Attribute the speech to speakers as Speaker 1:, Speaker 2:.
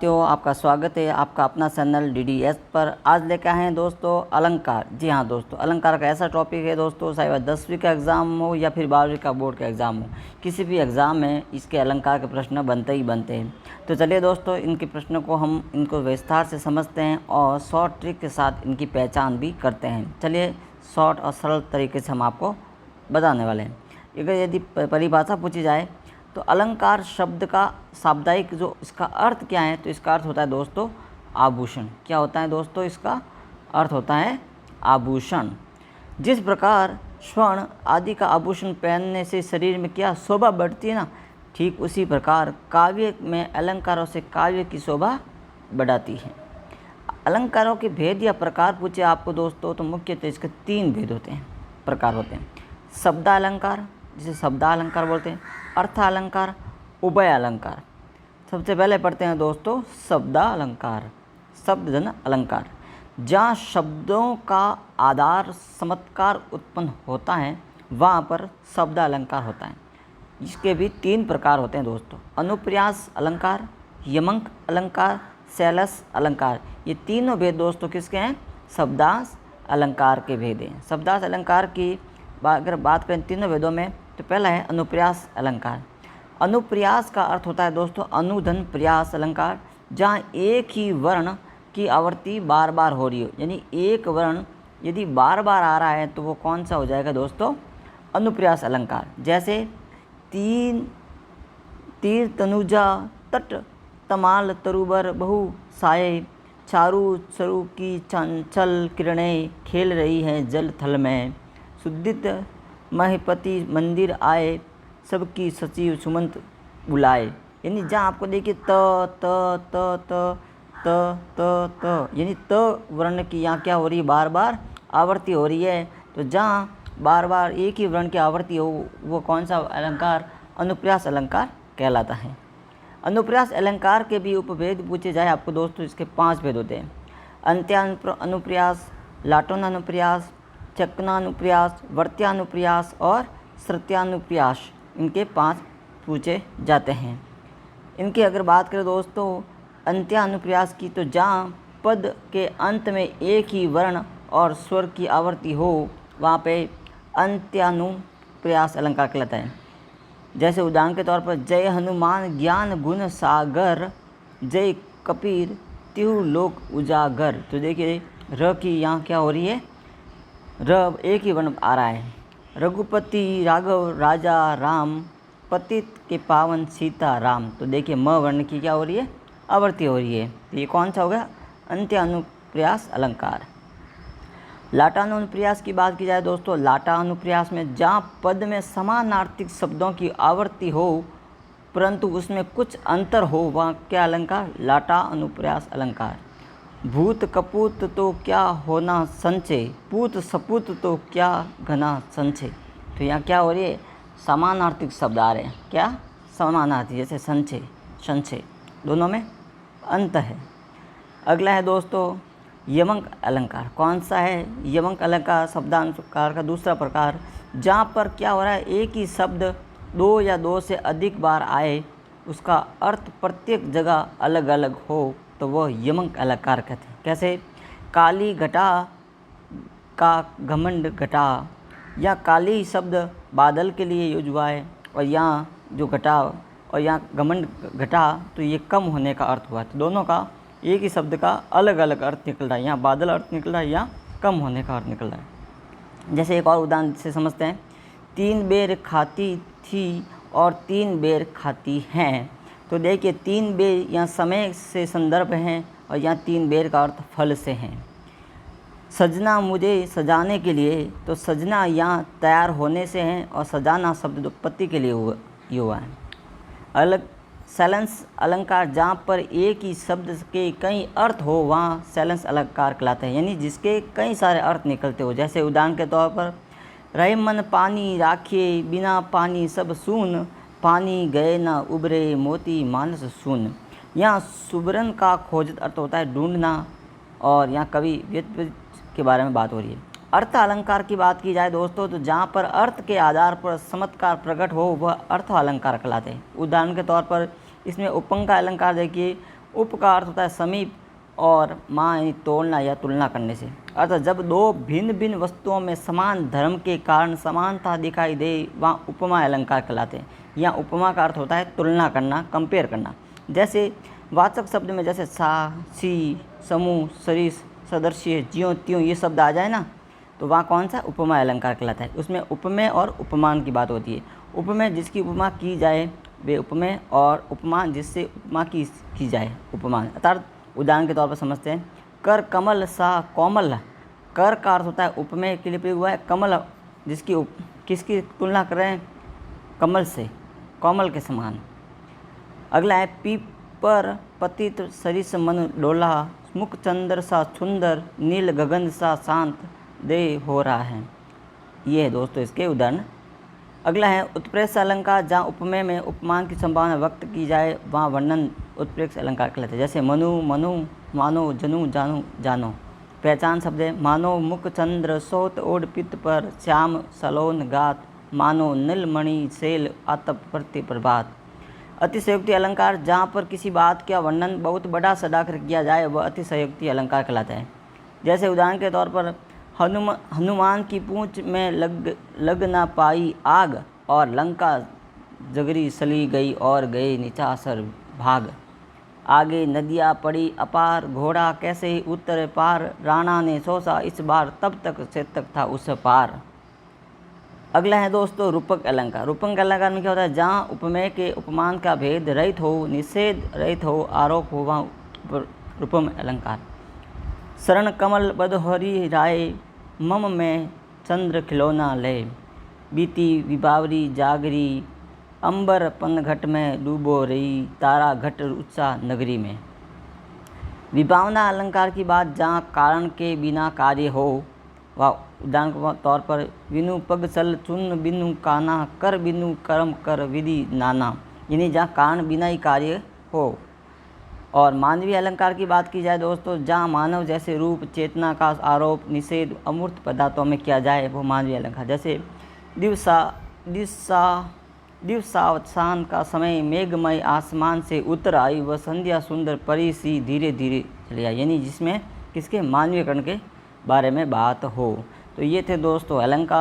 Speaker 1: तो आपका स्वागत है आपका अपना चैनल DDS पर। आज लेकर आए हैं दोस्तों अलंकार। जी हाँ दोस्तों, अलंकार का ऐसा टॉपिक है दोस्तों, चाहे वह 10वीं का एग्ज़ाम हो या फिर 12वीं का बोर्ड का एग्ज़ाम हो, किसी भी एग्ज़ाम में इसके अलंकार के प्रश्न बनते ही बनते हैं। तो चलिए दोस्तों, इनके प्रश्नों को हम इनको विस्तार से समझते हैं और शॉर्ट ट्रिक के साथ इनकी पहचान भी करते हैं। चलिए शॉर्ट और सरल तरीके से हम आपको बताने वाले हैं। अगर यदि परिभाषा पूछी जाए तो अलंकार शब्द का शाब्दिक जो इसका अर्थ क्या है, तो इसका अर्थ होता है दोस्तों आभूषण। क्या होता है दोस्तों? इसका अर्थ होता है आभूषण। जिस प्रकार स्वर्ण आदि का आभूषण पहनने से शरीर में क्या शोभा बढ़ती है ना, ठीक उसी प्रकार काव्य में अलंकारों से काव्य की शोभा बढ़ाती है। अलंकारों के भेद या प्रकार पूछे आपको दोस्तों, तो मुख्यतः इसके 3 भेद होते हैं, प्रकार होते हैं। शब्दालंकार, जिसे शब्दालंकार बोलते हैं, अर्थालंकार, उभय अलंकार। सबसे पहले पढ़ते हैं दोस्तों शब्दालंकार, शब्द जन अलंकार। जहाँ शब्दों का आधार चमत्कार उत्पन्न होता है वहाँ पर शब्दालंकार होता है। इसके भी 3 प्रकार होते हैं दोस्तों, अनुप्रास अलंकार, यमक अलंकार, शैलस अलंकार। ये तीनों भेद दोस्तों किसके हैं? शब्दांश अलंकार के भेद हैं। शब्दांश अलंकार की अगर बात करें तीनों भेदों में, तो पहला है अनुप्रास अलंकार। अनुप्रास का अर्थ होता है दोस्तों अनुधन प्रयास अलंकार, जहाँ एक ही वर्ण की आवृत्ति बार बार हो रही हो, यानी एक वर्ण यदि बार बार आ रहा है तो वो कौन सा हो जाएगा दोस्तों? अनुप्रास अलंकार। जैसे तीर तनुजा तट तमाल तरुबर बहु साये, चारू चरु की चंचल किरणें खेल रही हैं जल थल में, सुदित महपति मंदिर आए सबकी सचिव सुमंत बुलाए। यानी जहाँ आपको देखिए त त त त त त त यानी त वर्ण की यहाँ क्या हो रही है? बार बार आवृत्ति हो रही है। तो जहाँ बार बार एक ही वर्ण की आवृत्ति हो वो कौन सा अलंकार? अनुप्रास अलंकार कहलाता है। अनुप्रास अलंकार के भी उपभेद पूछे जाए आपको दोस्तों, इसके 5 भेद होते हैं। अंत्यानुप्रास, लाटोनानुप्रास, चक्नानुप्रास, वर्त्यानुप्रास और श्रुत्यानुप्रास, इनके 5 पूछे जाते हैं। इनकी अगर बात करें दोस्तों अंत्यानुप्रास की, तो जहाँ पद के अंत में एक ही वर्ण और स्वर की आवृत्ति हो वहाँ पे अंत्यानुप्रास अलंकार कहलाता है। जैसे उदाहरण के तौर पर जय हनुमान ज्ञान गुण सागर, जय कबीर तिहु लोक उजागर। तो देखिए र की यहाँ क्या हो रही है? र एक ही वर्ण आ रहा है। रघुपति राघव राजा राम, पतित के पावन सीता राम। तो देखिए म वर्ण की क्या हो रही है? आवृत्ति हो रही है। तो ये कौन सा हो गया? अंत्यानुप्रास अलंकार। लाटानुप्रास की बात की जाए दोस्तों, लाटानुप्रास में जहाँ पद में समानार्थिक शब्दों की आवृत्ति हो परंतु उसमें कुछ अंतर हो वहाँ क्या अलंकार? लाटानुप्रास अलंकार। भूत कपूत तो क्या होना संचय, पूत सपूत तो क्या घना संचय। तो यहाँ क्या हो रही है? समानार्थिक शब्द आ रहे हैं। क्या? समानार्थी, जैसे संचय संचय, दोनों में अंत है। अगला है दोस्तों यमक अलंकार। कौन सा है? यमक अलंकार शब्दालंकार का दूसरा प्रकार, जहाँ पर क्या हो रहा है? एक ही शब्द 2 या 2 से अधिक बार आए, उसका अर्थ प्रत्येक जगह अलग अलग हो, तो वह यमक अलंकार कहते हैं। कैसे? काली घटा का घमंड घटा, या काली शब्द बादल के लिए यूज हुआ है, और यहाँ जो घटा और यहाँ घमंड घटा, तो ये कम होने का अर्थ हुआ। तो दोनों का एक ही शब्द का अलग अलग अर्थ निकल रहा है। यहाँ बादल अर्थ निकल रहा है, यहाँ कम होने का अर्थ निकल रहा है। जैसे एक और उदाहरण से समझते हैं, 3 बेर खाती थी और 3 बेर खाती हैं। तो देखिए 3 बेर यहाँ समय से संदर्भ हैं और यहाँ 3 बेर का अर्थ फल से हैं। सजना मुझे सजाने के लिए, तो सजना यहाँ तैयार होने से हैं और सजाना शब्द उत्पत्ति के लिए हुआ है। अलग शैलंस अलंकार, जहाँ पर एक ही शब्द के कई अर्थ हो वहाँ शैलंस अलंकार कहलाता है, यानी जिसके कई सारे अर्थ निकलते हो। जैसे उदाहरण के तौर पर रहे मन पानी राखिए, बिना पानी सब सून, पानी गए न उबरे मोती मानस सुन। यहाँ सुबरन का खोजत अर्थ होता है ढूंढना, और यहाँ कवि व्युत्पत्ति के बारे में बात हो रही है। अर्थ अलंकार की बात की जाए दोस्तों, तो जहाँ पर अर्थ के आधार पर चमत्कार प्रकट हो वह अर्थ अलंकार कहलाते हैं। उदाहरण के तौर पर इसमें उपंग का अलंकार देखिए, उप का अर्थ होता है समीप और मा यानी तोलना या तुलना करने से। अर्थात जब दो भिन्न भिन्न वस्तुओं में समान धर्म के कारण समानता दिखाई दे वहाँ उपमा अलंकार कहलाते हैं। यहाँ उपमा का अर्थ होता है तुलना करना, कंपेयर करना। जैसे वाचक शब्द में जैसे सा, सी, समूह, सरिस, सदृश्य, ज्यों त्यों ये शब्द आ जाए ना, तो वहाँ कौन सा उपमा अलंकार कहलाता है। उसमें उपमेय और उपमान की बात होती है। उपमेय जिसकी उपमा की जाए वे उपमेय, और उपमान जिससे उपमा की जाए उपमान। अर्थात उदाहरण के तौर पर समझते हैं, कर कमल सा कोमल। कर का अर्थ होता है उपमेय के लिए प्रयोग हुआ है। कमल जिसकी किसकी तुलना कर रहे हैं, कमल से, कोमल के समान। अगला है पीपर पतित सरिस मन डोला, मुख चंद्र सा सुंदर, नील गगन सा शांत दे हो रहा है। ये है दोस्तों इसके उदाहरण। अगला है उत्प्रेक्ष अलंकार, जहाँ उपमेय में उपमान की संभावना व्यक्त की जाए वहाँ वर्णन उत्प्रेक्ष अलंकार कहलाते हैं। जैसे मनु मनु, मानो, जनु जानो जानो। पहचान शब्द है मानो मुख चंद्र सोत ओढ़ पित्त पर, श्याम सलोन गात, मानो नीलमणि शैल आतप प्रति प्रभात। अतिशयोक्ति अलंकार, जहाँ पर किसी बात का वर्णन बहुत बड़ा सदाकर किया जाए वह अतिशयोक्ति अलंकार कहलाता है। जैसे उदाहरण के तौर पर हनुमान की पूंछ में लग ना पाई आग, और लंका जगरी सली गई और गए निचासर भाग। आगे नदियाँ पड़ी अपार, घोड़ा कैसे ही उतर पार, राणा ने सोचा इस बार तब तक से तक था उस पार। अगला है दोस्तों रूपक अलंकार। रूपक अलंकार में क्या होता है, जहाँ उपमेय के उपमान का भेद रहित हो, निषेध रहित हो, आरोप हो वहाँ रूपम अलंकार। शरण कमल बदहरी राय, मम में चंद्र खिलौना लय, बीती विबावरी जागरी, अंबर पनघट में डूबो रही, तारा घट उत्साह नगरी में। विभावना अलंकार की बात, जहाँ कारण के बिना कार्य हो वह उदाहरण के तौर पर विनु पग चल चुन बिनु काना, कर बिनु कर्म कर विधि नाना, यानी जहाँ कारण बिना ही कार्य हो। और मानवीय अलंकार की बात की जाए दोस्तों, जहाँ मानव जैसे रूप चेतना का आरोप निषेध अमूर्त पदार्थों में किया जाए वो मानवीय अलंकार। जैसे दिवसावसान का समय मेघमय आसमान से उतर आई, वह संध्या सुंदर परी सी धीरे धीरे चली आई, यानी जिसमें किसके मानवीयकरण के बारे में बात हो। तो ये थे दोस्तों अलंकार।